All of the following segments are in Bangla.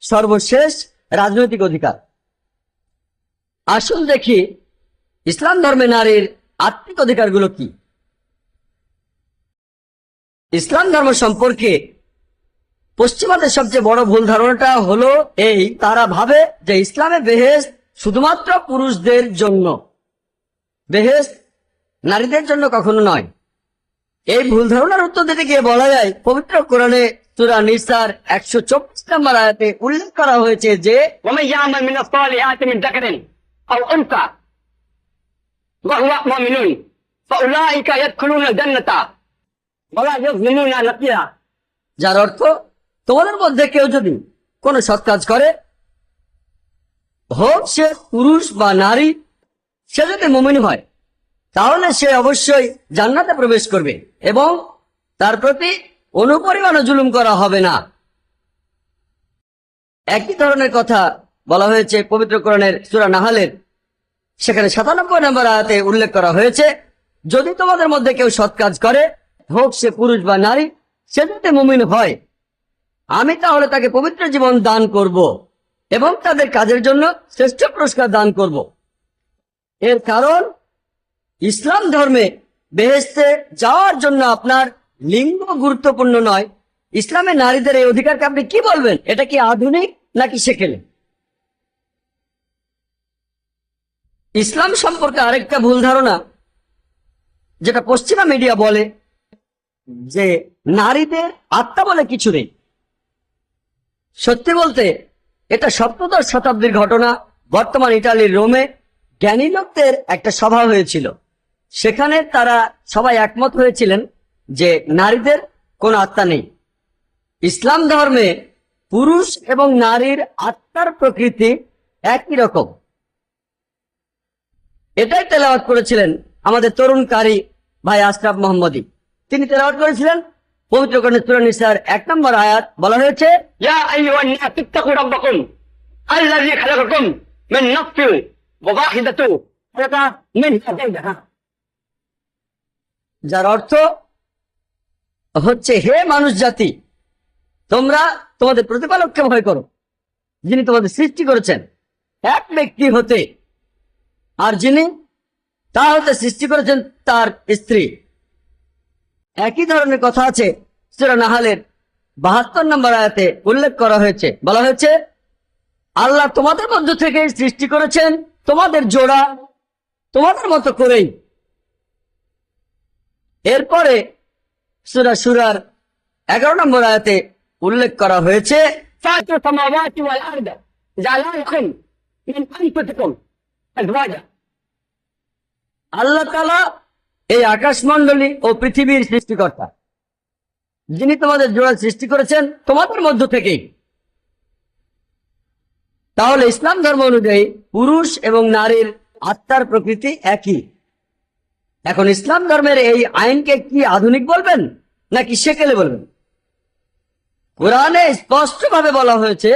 সর্বশেষ রাজনৈতিক অধিকার। আসুন দেখি ইসলাম ধর্মে নারীর আত্মিক অধিকারগুলো কি। ইসলাম ধর্ম সম্পর্কে পশ্চিমাদের সবচেয়ে বড় ভুল ধারণাটা হলো এই, তারা ভাবে যে ইসলামে বেহেশত শুধুমাত্র পুরুষদের জন্য, বেহেশত নারীদের জন্য কখনো নয়। এই ভুল ধারণার উত্তর দিতে গিয়ে বলা যায়, পবিত্র কোরআনে সূরা নিসার 124 নম্বর আয়াতে উল্লেখ করা হয়েছে যে ومن يعمل من الصالحات من ذكر أو أنثى وهو مؤمن فأولئك يدخلون الجنة ولا يظلمون نقيرا। যার অর্থ, তোমাদের মধ্যে কেউ যদি কোনো সৎ কাজ করে, হোক সে পুরুষ বা নারী, সে যদি মুমিন হয় তাহলে সে অবশ্যই জান্নাতে প্রবেশ করবে এবং তার প্রতি অনুপরিমাণও জুলুম করা হবে না। একই ধরনের কথা বলা হয়েছে পবিত্র কোরআনের সূরা নাহলের, সেখানে 97 নম্বর আয়াতে উল্লেখ করা হয়েছে, যদি তোমাদের মধ্যে কেউ সৎ কাজ করে, হোক সে পুরুষ বা নারী, সে যদি মুমিন হয়, আমি তাহলে তাকে পবিত্র জীবন দান করব এবং তাদের কাজের জন্য শ্রেষ্ঠ পুরস্কার দান করব। এর কারণ, ইসলাম ধর্মে বেহেশতে যাওয়ার জন্য আপনার লিঙ্গ গুরুত্বপূর্ণ নয়। ইসলামে নারীদের এই অধিকারকে আপনি কি বলবেন? এটা কি আধুনিক নাকি সেকেলে? ইসলাম সম্পর্কে আরেকটা ভুল ধারণা, যেটা পশ্চিমা মিডিয়া বলে যে নারীদের আত্মা বলে কিছু নেই। সত্যি বলতে এটা সপ্তদশ শতাব্দীর ঘটনা। বর্তমান ইটালির রোমে জ্ঞানী লোকদের একটা সভা হয়েছিল, সেখানে তারা সবাই একমত হয়েছিলেন যে নারীদের কোনো আত্মা নেই। ইসলাম ধর্মে পুরুষ এবং নারীর আত্মার প্রকৃতি একই রকম। এটাই তেলাওয়াত করেছিলেন আমাদের তরুণ কারি ভাই আশরাফ মোহাম্মদী। তিনি তেলাওয়াত করেছিলেন পবিত্র কোরআনের সূরা নিসার 1 নম্বর আয়াত। বলা হয়েছে, يا أيها الناس اتقوا ربكم الذي خلقكم من نفس واحدة خلق منها زوجها। যার অর্থ হচ্ছে, হে মানুষ জাতি, তোমরা তোমাদের প্রতিপালককে ভয় করো, যিনি তোমাদের সৃষ্টি করেছেন এক ব্যক্তি হতে, আর যিনি তা হতে সৃষ্টি করেছেন তার স্ত্রী। একই ধরনের কথা আছে সূরা নাহলের 72 নম্বর আয়াতে উল্লেখ করা হয়েছে। বলা হয়েছে, আল্লাহ তোমাদের মধ্য থেকে সৃষ্টি করেছেন তোমাদের জোড়া তোমাদের মতো করেই। এরপরে সূরা শুরার 11 নম্বর আয়াতে উল্লেখ করা হয়েছে, فاطر السماوات والأرض جعل لكم من أنفسكم أزواجا। আল্লাহ তাআলা এই আকাশমণ্ডলী ও পৃথিবীর সৃষ্টিকর্তা, যিনি তোমাদের জোড়া সৃষ্টি করেছেন তোমাদের মধ্য থেকেই। তাহলে ইসলাম ধর্ম অনুযায়ী পুরুষ এবং নারীর আত্মার প্রকৃতি একই। এখন ইসলাম ধর্মের এই আইনকে কি আধুনিক বলবেন নাকি সেকেলে বলবেন? কোরআনে স্পষ্টভাবে বলা হয়েছে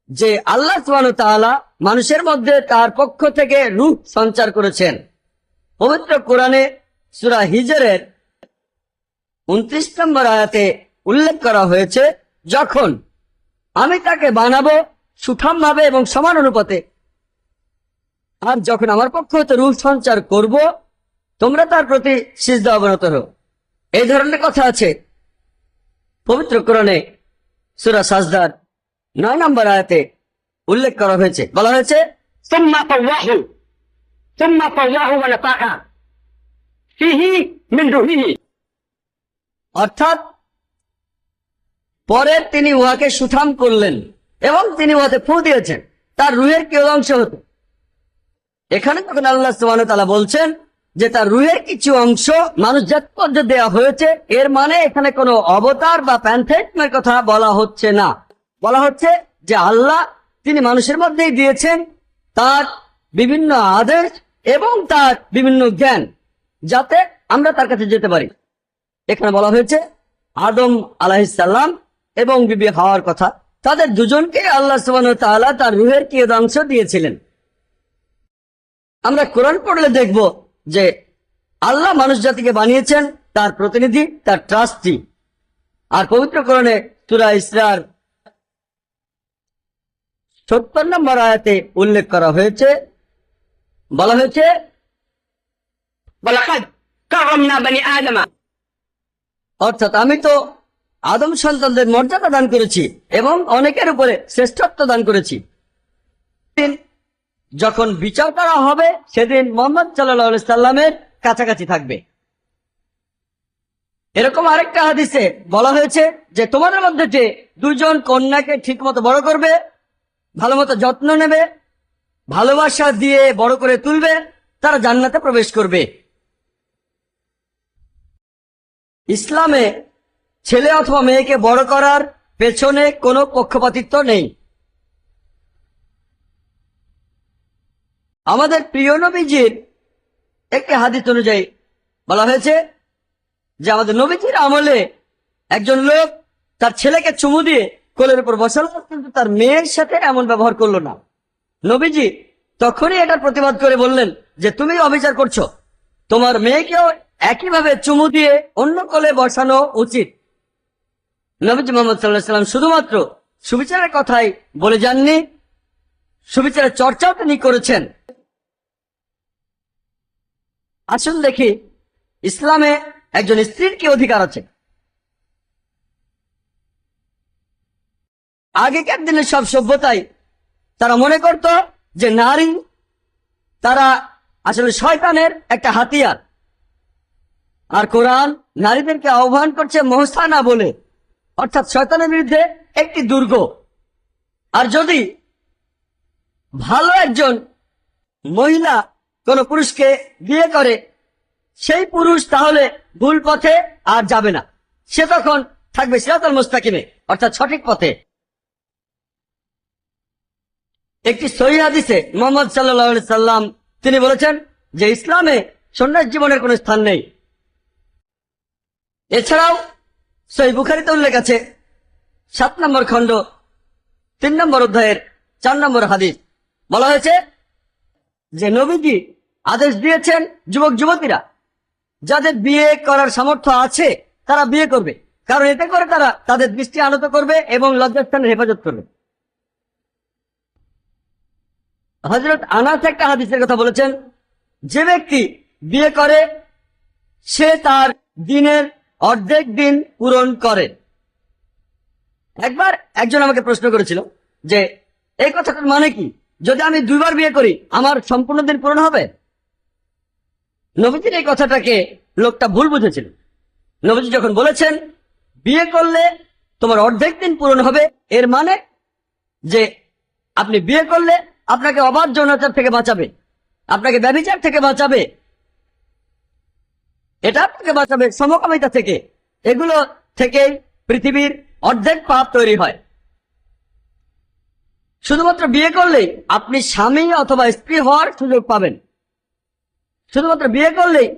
যে আল্লাহ সুবহানাহু ওয়া তাআলা মানুষের মধ্যে তার পক্ষ থেকে রূহ সঞ্চার করেছেন। পবিত্র কোরআনে সূরা হিজরের 29 নম্বর আয়াতে উল্লেখ করা হয়েছে, যখন আমি তাকে বানাবো সুঠামভাবে এবং সমান অনুপাতে, আর যখন আমার পক্ষ হতে রূহ সঞ্চার করব, তোমরা তার প্রতি সিজদা অবনত হও। এই ধরনের কথা আছে পবিত্র কোরআনে সূরা সাজদার 9 নম্বর আয়াতে উল্লেখ করা হয়েছে। বলা হয়েছে, ثم طواه ونفخ فيه من روحه। অর্থাৎ পরে তিনি উহাকে সুঠাম করলেন এবং তিনি উহাতে ফু দিয়েছেন তার রুহের কেউ অংশ হতে। এখানে তখন আল্লাহ সুবহানাহু ওয়া তাআলা বলছেন যে তার রুহের কিছু অংশ মানুষ জাতির মধ্যে দেওয়া হয়েছে। এর মানে এখানে কোনো অবতার বা প্যান্থেটিজমের কথা বলা হচ্ছে না। বলা হচ্ছে যে আল্লাহ তিনি মানুষের মধ্যেই দিয়েছেন তার বিভিন্ন আদেশ এবং তার বিভিন্ন জ্ঞান, যাতে আমরা তার কাছে যেতে পারি। এখানে বলা হয়েছে আদম আলাইহিস সালাম এবং বিবি হাওয়ার কথা। তাদের দুজনকে আল্লাহ সুবহানাহু ওয়া তাআলা তার রুহের কি অংশ দিয়েছিলেন। আমরা কোরআন পড়লে দেখব যে আল্লাহ মানুষ জাতিকে বানিয়েছেন তার প্রতিনিধি, তার ট্রাস্টি। আর পবিত্র কোরআনে সূরা ইসরার 70 নম্বর আয়াতে উল্লেখ করা হয়েছে, বলা হয়েছে ولقد كرمنا بني آدم অর্থাৎ আমি তো আদম সন্তানদের মর্যাদা দান করেছি এবং অনেকের উপরে শ্রেষ্ঠত্ব দান করেছি। যখন বিচার করা হবে সেদিন মোহাম্মদ সাল্লাল্লাহু আলাইহি সাল্লামের কাছাকাছি থাকবে। এরকম আরেকটা হাদিসে বলা হয়েছে যে তোমাদের মধ্যে যে দুজন কন্যাকে ঠিকমতো বড় করবে, ভালো মতো যত্ন নেবে, ভালোবাসা দিয়ে বড় করে তুলবে, তারা জান্নাতে প্রবেশ করবে। ইসলামে ছেলে অথবা মেয়েকে বড় করার পেছনে কোনো পক্ষপাতিত্ব নেই। আমাদের প্রিয় নবীজির একটি হাদিস অনুযায়ী বলা হয়েছে যে আমাদের নবীজির আমলে একজন লোক তার ছেলেকে চুমু দিয়ে কোলের উপর বসালো, কিন্তু তার মেয়ের সাথে এমন ব্যবহার করলো না। নবীজি তখনই এটার প্রতিবাদ করে বললেন যে তুমি অবিচার করছো, তোমার মেয়েকেও একইভাবে চুমু দিয়ে অন্য কোলে বসানো উচিত। নবীজি মুহাম্মদ সাল্লাল্লাহু আলাইহি সাল্লাম শুধুমাত্র সুবিচারের কথাই বলে যাননি, সুবিচারের চর্চাও তিনি করেছেন। আসুন দেখি ইসলামে একজন স্ত্রীর কি অধিকার আছে। আগেকার দিনের সব সভ্যতায় তারা মনে করত যে নারী তারা আসলে শয়তানের একটা হাতিয়ার, আর কোরআন নারীদেরকে আহ্বান করছে মোহসানা বলে, অর্থাৎ শয়তানের বিরুদ্ধে একটি দুর্গ। আর যদি ভালো একজন মহিলা কোন পুরুষকে বিয়ে করে, সেই পুরুষ তাহলে ভুল পথে আর যাবে না, সে তখন থাকবে সিরাতাল মুস্তাকিমে, অর্থাৎ সঠিক পথে। একটি সহিহ হাদিসে মুহাম্মদ সাল্লাল্লাহু আলাইহি সাল্লাম তিনি বলেছেন যে ইসলামে সন্ন্যাস জীবনের কোনো স্থান নেই। এছাড়াও সহিহ বুখারীতে উল্লেখ আছে 7 নম্বর খণ্ড 3 নম্বর অধ্যায়ের 4 নম্বর হাদিস, বলা হয়েছে যে নবীজি আদেশ দিয়েছেন যুবক যুবতীরা যাদের বিয়ে করার সামর্থ্য আছে তারা বিয়ে করবে, কারণ এতে করে তারা তাদের দৃষ্টি আনত করবে এবং লজ্জাস্থানের হেফাজত করবে। হযরত আনাস একটা হাদিসের কথা বলেছেন, যে ব্যক্তি বিয়ে করে সে তার দিনের অর্ধেক দিন পূরণ করে। একবার একজন আমাকে প্রশ্ন করেছিল যে এই কথাটার মানে কি, যদি আমি 2 বার বিয়ে করি আমার সম্পূর্ণ দিন পূরণ হবে? নবীজির এই কথাটাকে লোকটা ভুল বুঝেছিল। নবীজি যখন বলেছেন বিয়ে করলে তোমার অর্ধেক দিন পূরণ হবে, এর মানে যে আপনি বিয়ে করলে আপনাকে অবাধ যৌনাচার থেকে বাঁচাবে, আপনাকে ব্যভিচার থেকে বাঁচাবে, এটা আপনাকে বাঁচাবে সমকামিতা থেকে। এগুলো থেকে পৃথিবীর অর্ধেক পাপ তৈরি হয়। শুধুমাত্র বিয়ে করলেই আপনি স্বামী অথবা স্ত্রী হওয়ার সুযোগ পাবেন। শুধুমাত্র বিয়ে করলেই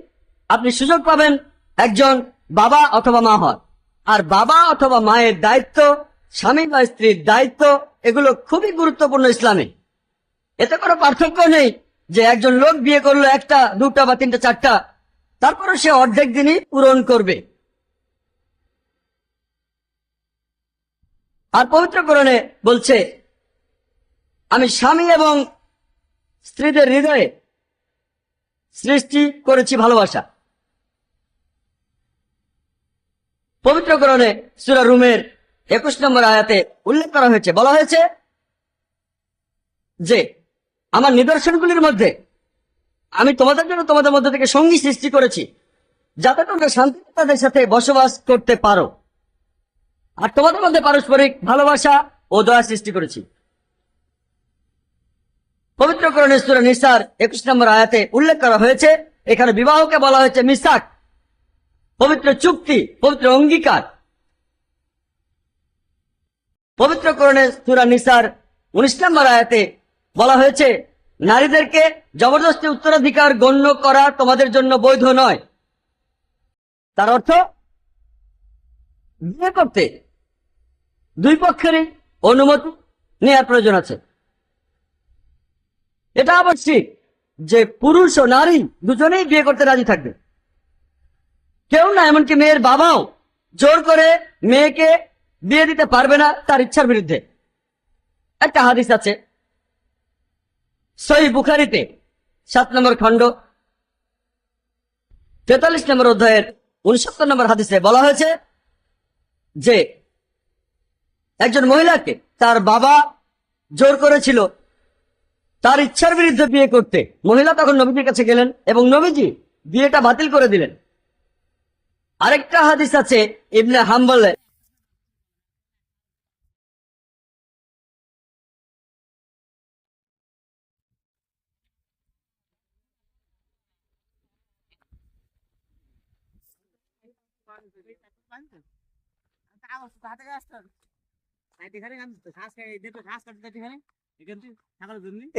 আপনি সুযোগ পাবেন একজন বাবা অথবা মা হওয়ার। আর বাবা অথবা মায়ের দায়িত্ব, স্বামী বা স্ত্রীর দায়িত্ব, এগুলো খুবই গুরুত্বপূর্ণ ইসলামে। এতে কোনো পার্থক্য নেই যে একজন লোক বিয়ে করলো 1টা 2টা বা 3টা 4টা, তারপরে সে অর্ধেক দিনই পূরণ করবে। আর পবিত্র কোরআনে বলছে আমি স্বামী এবং স্ত্রীদের হৃদয়ে সৃষ্টি করেছি ভালোবাসা। পবিত্র কোরআনে সূরা রুমের 21 নম্বর আয়াতে উল্লেখ করা হয়েছে, বলা হয়েছে যে আমার নিদর্শনগুলির মধ্যে আমি তোমাদের জন্য তোমাদের মধ্যে থেকে সঙ্গী সৃষ্টি করেছি, যাতে তোমরা শান্তিতে তাদের সাথে বসবাস করতে পারো, আর তোমাদের মধ্যে পারস্পরিক ভালোবাসা ও দয়া সৃষ্টি করেছি। পবিত্র কোরআনে সূরা নিসার 21 নম্বর আয়াতে উল্লেখ করা হয়েছে, এখানে বিবাহকে বলা হয়েছে মিসাক, পবিত্র চুক্তি, পবিত্র অঙ্গীকার। পবিত্র কোরআনে সূরা নিসার 19 নম্বর আয়াতে বলা হয়েছে নারীদেরকে জবরদস্তি উত্তরাধিকার গণ্য করা তোমাদের জন্য বৈধ নয়। তার অর্থ বিয়ে করতে 2 পক্ষেরই অনুমতি নেওয়ার প্রয়োজন আছে। এটা আবশ্যিক যে পুরুষ ও নারী দুজনেই বিয়ে করতে রাজি থাকবে। কেউ না, এমনকি মেয়ের বাবাও জোর করে মেয়েকে বিয়ে দিতে পারবে না তার ইচ্ছার বিরুদ্ধে। একটা হাদিস আছে সহিহ বুখারীতে 7 নম্বর খণ্ড 43 নম্বর অধ্যায়ের 69 নম্বর হাদিসে বলা হয়েছে যে একজন মহিলাকে তার বাবা জোর করেছিল তার ইচ্ছার বিরুদ্ধে বিয়ে করতে। মহিলা তখন নবীজির কাছে গেলেন এবং নবীজি বিয়েটা বাতিল করে দিলেন। আরেকটা হাদিস আছে ইবনে হাম্বলে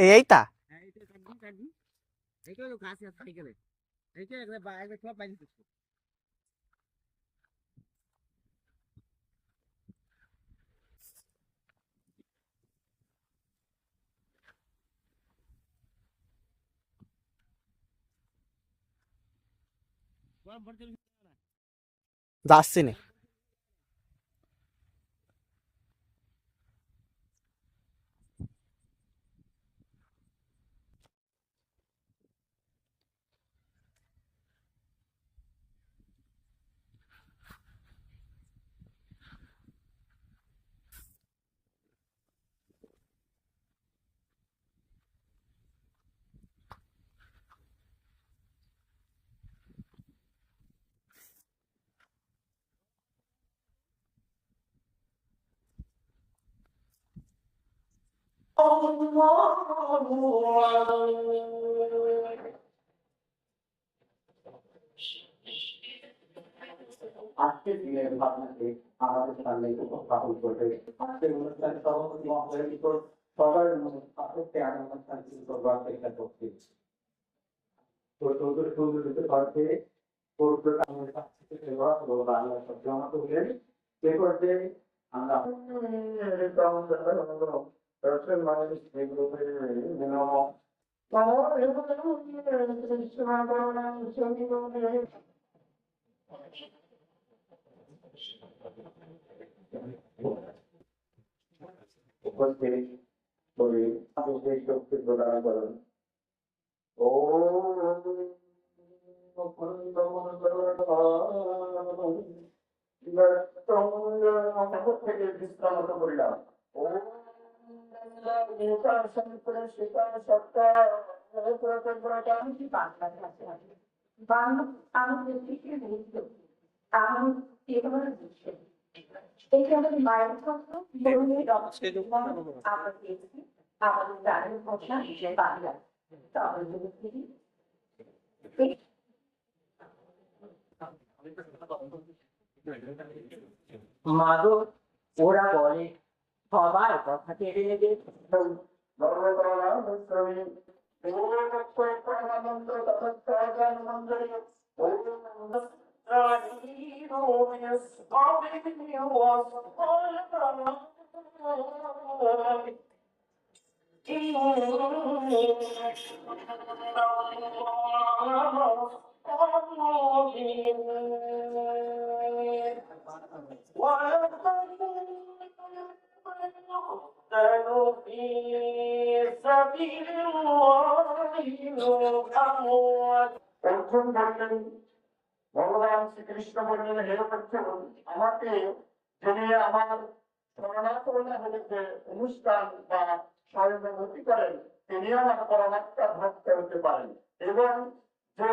এইটা যাচ্ছি না। আজকের দিনের ভাবনাকে আমাদের সামনে উপস্থাপন করবে। আজকের অনুষ্ঠানে সভাপতি মহোদয়ের নিকট সবার মধ্যে অনুষ্ঠান শুরু করবার চেষ্টা করছি। তো চৌধুরী ঘরকে আমাদের কাছ থেকে সেবা ও বাংলা শব্দ আমাকে বলেন সে পর্যায়ে আমরা উপস্থিত করে আপনাদের শক্তি প্রদান করেন। ও থেকে বিশ্রাম করিলাম। ও আমাদের মায়ের জন্য আমরা পেয়েছি আমাদের প্রাণের ভাষা বাংলা। তো আমরা যদি মাদক ওরা বলে সবার কথা কেড়ে নেবে। ভগবান শ্রীকৃষ্ণ বললেন, হে অর্জুন, আমাকে যিনি আমার শরণাপন্ন হলে যে অনুষ্ঠান বা সহানুভূতি করেন তিনি আমার পরমাত্মা ভক্ত হতে পারেন। এবং যে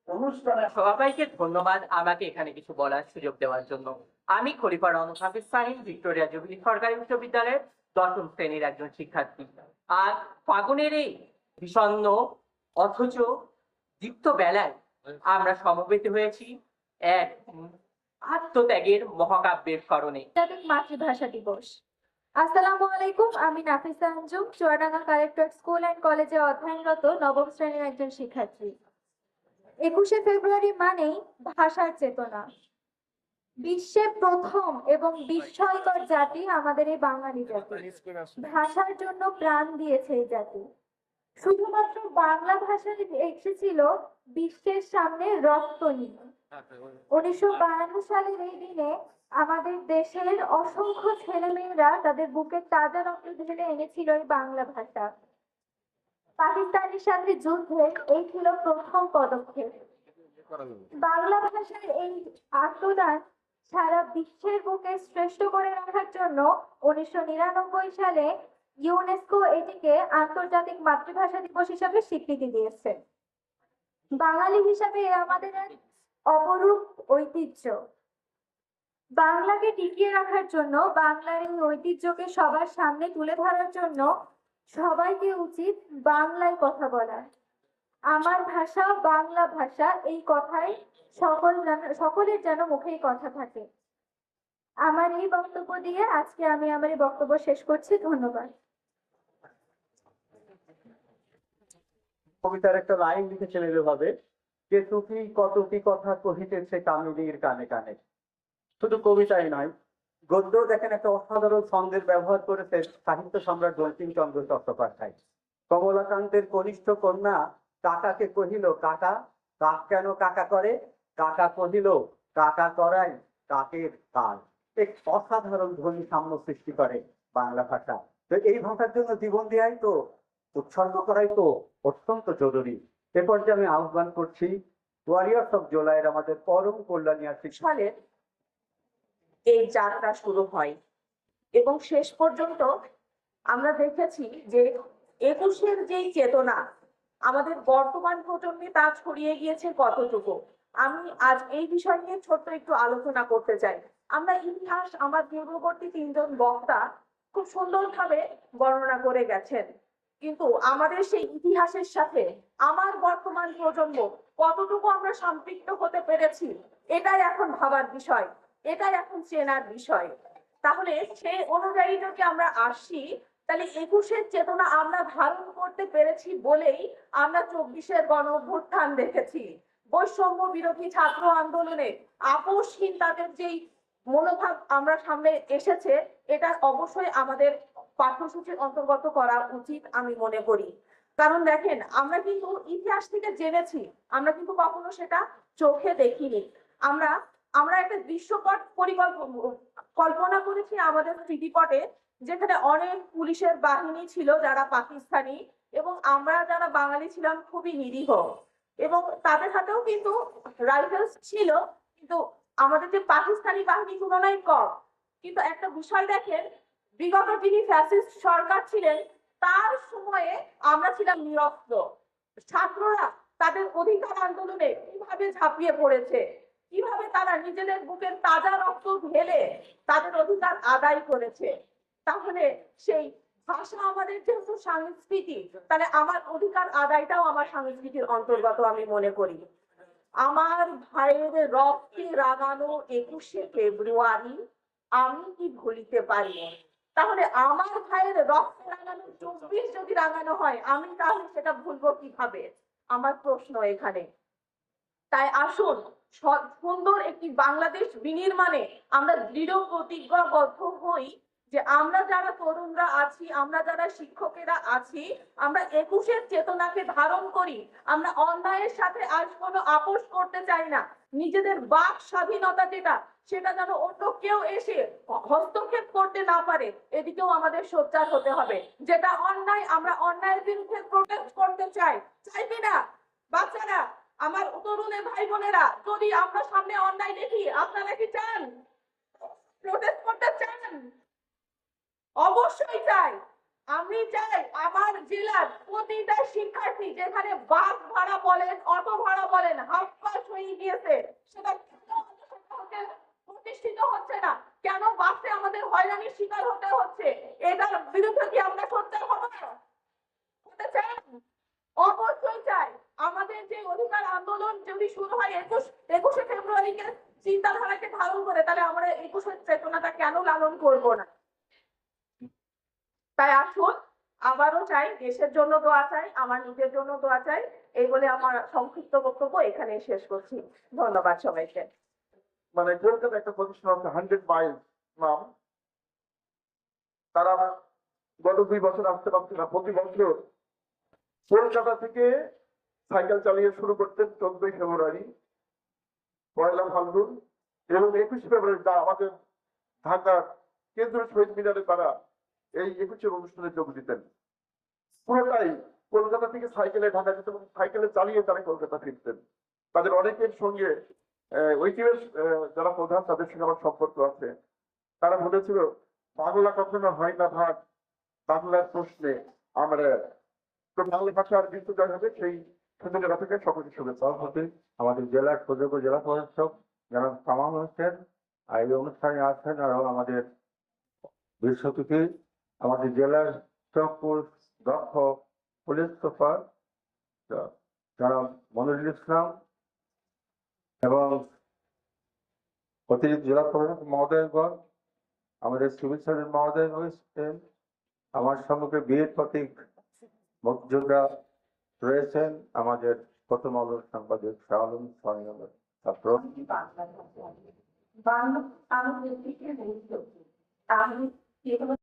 অনুষ্ঠানে সবাইকে ধন্যবাদ আমাকে এখানে কিছু বলার সুযোগ দেওয়ার জন্য। আমি খলিফা রহমত হাফিজ সাহিন, ভিক্টোরিয়া জুবিলি সরকারি বিশ্ববিদ্যালয়ের 10ম শ্রেণীর একজন শিক্ষার্থী। আর ফাগুনের এই বিষণ্ণ অথচ দীপ্ত বেলায় আমরা সমবেত হয়েছি এক আত্মত্যাগের মহাকাব্যের স্মরণে। আন্তর্জাতিক মাতৃভাষা দিবস। আসসালামু আলাইকুম, আমি Nafisa Anjum, Chuadanga collectorate school and কলেজে অধ্যয়নরত 9ম শ্রেণীর একজন শিক্ষার্থী। 21শে ফেব্রুয়ারি মানেই ভাষার চেতনা। বিশ্বে প্রথম এবং বিস্ময়কর জাতি আমাদের এই বাঙালি জাতি। ভাষার জন্য প্রাণ দিয়েছে এই জাতি। শুধুমাত্র বাংলা ভাষা এসেছিল বিশ্বের সামনে রক্ত নিয়ে। 1952 সালের এই দিনে আমাদের দেশের অসংখ্য ছেলেমেয়েরা তাদের বুকের তাজা রক্ত ঢেলে এনেছিল এই বাংলা ভাষা। পাকিস্তানের সাথে যুদ্ধে এই ছিল প্রথম পদক্ষেপ। বাংলা ভাষার এই আত্মদান সারা বিশ্বের বুকে শ্রেষ্ঠ করে রাখার জন্য 1999 সালে ইউনেস্কো এটিকে আন্তর্জাতিক মাতৃভাষা দিবস হিসাবে স্বীকৃতি দিয়েছে। বাঙালি হিসাবে এ আমাদের এক অপরূপ ঐতিহ্য। বাংলাকে টিকিয়ে রাখার জন্য, বাংলার এই ঐতিহ্যকে সবার সামনে তুলে ধরার জন্য সবাইকে উচিত বাংলায় কথা বলা। আমার ভাষা বাংলা ভাষা, এই কথাই সকলের যেন মুখেই কথা থাকে। আমার এই বক্তব্য দিয়ে আজকে আমি আমার এই বক্তব্য শেষ করছি। ধন্যবাদ। কবিতার একটা লাইন লিখেছেন এভাবে, যে তুকি কতটি কথা কহিতেছে কামিনীর কানে কানে। শুধু কবিতাই নয়, গদ্য দেখেন একটা অসাধারণ ছন্দের ব্যবহার করেছে সাহিত্য সম্রাট বঙ্কিমচন্দ্র চট্টোপাধ্যায়। কমলাকান্তের কনিষ্ঠ কন্যা কাকাকে কহিল, কাকা কাক কেন কাকা করে? কাকা কহিল, কাকা করাই কাকের কাজ। এক অসাধারণ ধ্বনি সাম্য সৃষ্টি করে বাংলা ভাষা। তো এই ভাষার জন্য জীবন দেওয়াই তো, উৎসর্গ করাই তো অত্যন্ত জরুরি। এ পর্যায়ে আমি আহ্বান করছি ওয়ারিয়ার্স অফ জুলাইয়ের আমাদের পরম কল্যাণী সালে এই যাত্রা শুরু হয় এবং শেষ পর্যন্ত আমরা দেখেছি যে 21-এর যেই চেতনা আমাদের বর্তমান প্রজন্মে তা ছড়িয়ে গিয়েছে কতটুকু। আমি আজ এই বিষয় নিয়ে ছোট্ট একটু আলোচনা করতে চাই। আমরা ইতিহাস, আমার পূর্ববর্তী তিনজন বক্তা খুব সুন্দরভাবে বর্ণনা করে গেছেন, কিন্তু আমাদের সেই ইতিহাসের সাথে আমার বর্তমান প্রজন্ম কতটুকু আমরা সম্পৃক্ত হতে পেরেছি, এটাই এখন ভাবার বিষয়, এটাই এখন চেনার বিষয়। তাহলে সেই অনুযায়ী যদি আমরা আসি, তাহলে 21-এর চেতনা আমরা ধারণ করতে পেরেছি বলেই আমরা 24-এর গণ অভ্যুত্থান দেখেছি। বৈষম্য বিরোধী ছাত্র আন্দোলনে আপোষহীন তাদের যেই মনোভাব আমরা সামনে এসেছে, এটা অবশ্যই আমাদের পাঠ্যসূচির অন্তর্গত করা উচিত আমি মনে করি। কারণ দেখেন, আমরা কিন্তু ইতিহাস থেকে জেনেছি, আমরা কিন্তু কখনো সেটা চোখে দেখিনি। আমরা একটা দৃশ্যপট কল্পনা করেছি আমাদের স্মৃতিপটে, যেখানে অনেক পুলিশের বাহিনী ছিল যারা পাকিস্তানি, এবং আমরা যারা বাঙালি ছিলাম খুবই নিরীহ, এবং তাদের হাতেও কিন্তু রাইফেলস ছিল, কিন্তু আমাদের যে পাকিস্তানি বাহিনী তুলনায় কম। কিন্তু একটা বিষয় দেখেন, বিগত যিনি ফ্যাসিস্ট সরকার ছিলেন তার সময়ে আমরা ছিলাম নিরস্ত্র। ছাত্ররা তাদের অধিকার আন্দোলনে কিভাবে ঝাঁপিয়ে পড়েছে, কিভাবে তারা নিজেদের বুকের তাজা রক্ত ঢেলে তাদের অধিকার আদায় করেছে। তাহলে সেই ভাষা আমাদের যেহেতু সংস্কৃতি, তাহলে আমার অধিকার আদায়টাও আমার সংস্কৃতির অন্তর্গত আমি মনে করি। আমার ভাইয়ের রক্তে রাঙানো 21শে ফেব্রুয়ারি আমি কি ভুলিতে পারি? তাহলে আমার ভাইয়ের রক্তে রাঙানো 24 যদি রাঙানো হয়, আমি তাহলে সেটা ভুলবো কিভাবে? আমার প্রশ্ন এখানে। তাই আসুন সুন্দর একটি বাংলাদেশ বিনির্মাণে আমরা দৃঢ় প্রতিজ্ঞাবদ্ধ হই যে আমরা যারা তরুণরা আছি, আমরা যারা শিক্ষকেরা আছি, আমরা 21-এর চেতনাকে ধারণ করি। আমরা অন্যায়ের সাথে আজ কোনো আপোষ করতে চাই না। নিজেদের বাক স্বাধীনতা যেটা, সেটা যেন অন্য কেউ এসে হস্তক্ষেপ করতে না পারে, এদিকেও আমাদের সোচ্চার হতে হবে। যেটা অন্যায়, আমরা অন্যায়ের বিরুদ্ধে প্রোটেস্ট করতে চাই কিনা? বাচ্চারা, আমার তরুণের ভাই বোনেরা, যদি আমরা সামনে অন্যায় দেখি, আপনারা কি চান প্রোটেস্ট করতে? চান? অবশ্যই চাই। আমি চাই আমার জেলার প্রতিটা শিক্ষার্থী, যেখানে বাস ভাড়া বলেন, অটো ভাড়া বলেন, হাফ পাস হয়ে গিয়েছে, সেটা প্রতিষ্ঠিত হচ্ছে না কেন? বাসে আমাদের হয়রানির শিকার হতে হচ্ছে। এটার বিরুদ্ধে কি আমরা সোচ্চার হব না? হতে চান? অবশ্যই চাই। আমাদের যে অধিকার আন্দোলন যদি শুরু হয় 21শে ফেব্রুয়ারিকে চিন্তাধারাকে ধারণ করে, তাহলে আমরা 21এর চেতনাটা কেন লালন করব না? তাই আসুন, আবারও চাই, দেশের জন্য দোয়া চাই, আমার নিজের জন্য দোয়া চাই। এই বলে আমার সংক্ষিপ্ত বক্তব্য এখানে শেষ করছি। ধন্যবাদ সবাইকে। মানে কলকাতা একটা প্রতিষ্ঠান আছে 100 মাইলস নাম, তারা গত 2 বছর আসতে পারছে না। প্রতি বছর কলকাতা থেকে সাইকেল চালিয়ে শুরু করতেন 14 ফেব্রুয়ারি, 1 ফাল্গুন, এবং 21 ফেব্রুয়ারি যা আমাদের ঢাকার কেন্দ্রীয় শহীদ মিনারে তারা এই 21 অনুষ্ঠানে যোগ দিতেন। পুরোটাই কলকাতা থেকে সাইকেলে ঢাকা যেত এবং সাইকেলে চালিয়ে তারা কলকাতা ফিরতেন। তাদের অনেকের সঙ্গে ওই টিমের যারা প্রধান তাদের সঙ্গে আমার সম্পর্ক আছে। তারা বলেছিল বাংলা কখনো হয় না ভাগ, বাংলার প্রশ্নে আমরা তো বাংলা ভাষার বিস্তৃত হবে সেই সুযোগের থেকে সকলকে শুভেচ্ছা। সভাপতি আমাদের জেলার সুযোগ্য জেলা প্রশাসক জনাব কামাল হোসেন এই অনুষ্ঠানে আছেন, আরো আমাদের বিশেষ অতিথি আমাদের জেলার চকপুর দক্ষ পুলিশ সুপার জনাব মনিরুল ইসলাম এবং অতিরিক্ত জেলা প্রশাসক মহোদয়গণ, আমাদের সিভিল সার্জন মহোদয় রয়েছেন, আমার সম্মুখে বীর প্রতীক মুক্তিযোদ্ধা রয়েছেন, আমাদের প্রথম আলোর সাংবাদিক শাহ আলম স্বামীনগর ছাত্র। বাংলা আমাদের